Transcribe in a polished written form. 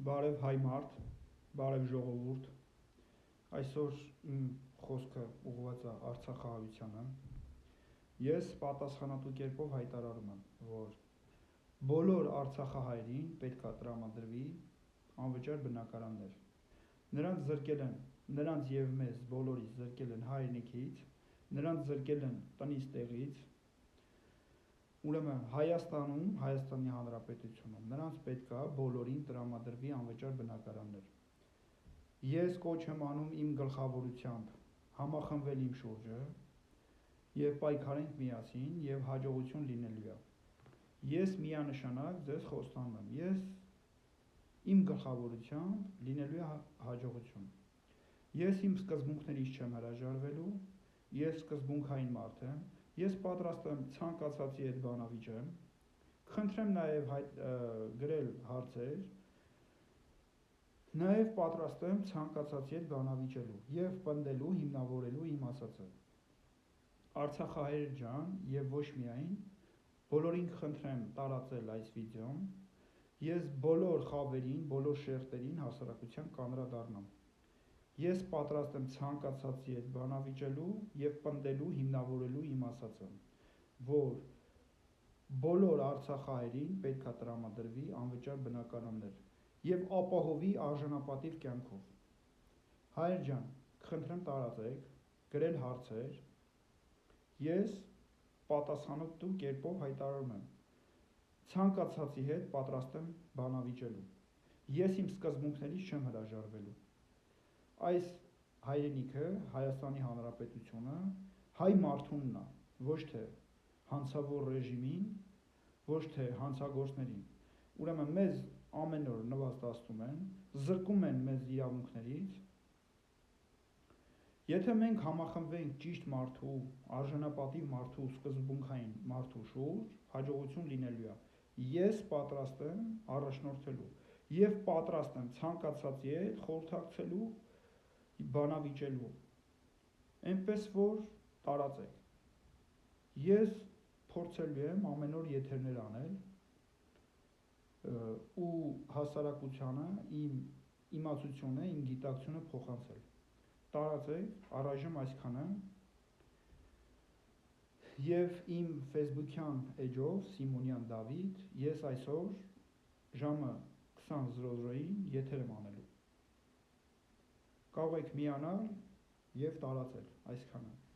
Բարև հայ մարդ, բարև ժողովուրդ, այսօր իմ խոսքը ուղղված է Արցախահայությանը։ Ես պատասխանատու կերպով հայտարարում եմ, որ բոլոր արցախահայերին պետք է տրամադրվի անվճար բնակարաններ։ Նրանց զրկել են, նրանց և մեզ բոլորիս զրկել են հայրենիքից, նրանց զրկել են տնից տեղից, ուրեմն Հայաստանում, Հայաստանի Հանրապետությունում նրանց պետք է բոլորին տրամադրվի անվճար բնակարաններ։ Ես կոչ եմ անում իմ գլխավորությամբ համախմբվել իմ շուրջը և պայքարենք միասին և հաջողություն լինելու է։ Ես միանշանակ ձեզ խոստանում եմ, ես իմ գլխավորությամբ լինելու է հաջողություն։ Ես իմ սկզբունքներից չեմ հրաժարվելու, ես սկզբունքային մարդ եմ, ես պատրաստ եմ ցանկացածի հետ բանավիճեմ, կխնդրեմ նաև գրել հարցեր, նաև պատրաստ եմ ցանկացածի հետ բանավիճելու և պնդելու, հիմնավորելու իմ ասածը։ Արցախահայեր ջան և ոչ միայն, բոլորին կխնդրեմ տարածել այս վիդեոն, ես բոլոր խավերին, բոլոր շերտերին հասարակության կանդրադառնամ։ Ես պատրաստ եմ ցանկացածի հետ բանավիճելու և պնդելու, հիմնավորելու իմ ասածը, որ բոլոր արցախահայերին պետք է տրամադրվի անվճար բնակարաններ և ապահովի արժանապատիվ կյանքով։ Հայեր ջան, կխնդրեմ տարածեք, գրել հարցեր, ես պատասխանատու կերպով հայտարարում եմ, ցանկացածի հետ պատրաստ եմ բանավիճելու, ես իմ սկզբունքներից չեմ հրաժարվելու։ Այս հայրենիքը, Հայաստանի Հանրապետությունը հայ մարդունն է, ոչ թե հանցավոր ռեժիմին, ոչ թե հանցագործներին։ Ուրեմն մեզ ամեն օր նվաստացնում են, զրկում են մեզ իրավունքներից։ Եթե մենք համախմբվենք ճիշտ մարդու, արժանապատիվ մարդու, սկզբունքային մարդու շուրջ, հաջողություն լինելու է։ Ես պատրաստ եմ առաջնորդելու և պատրաստ եմ ցանկացածի հետ խորհրդակցելու, բանավիճելու, այնպես որ տարածեք։ Ես փորձելու եմ ամեն օր եթերներ անել ու հասարակությանը իմ իմացությունը, իմ գիտակցությունը փոխանցել։ Տարածեք, առայժմ այսքանը, և իմ ֆեյսբուքյան էջով Սիմոնյան Դավիթ, ես այսօր ժամը 20:00-ին եթեր եմ անելու։ Կարող եք միանալ և տարածել, այսքանը։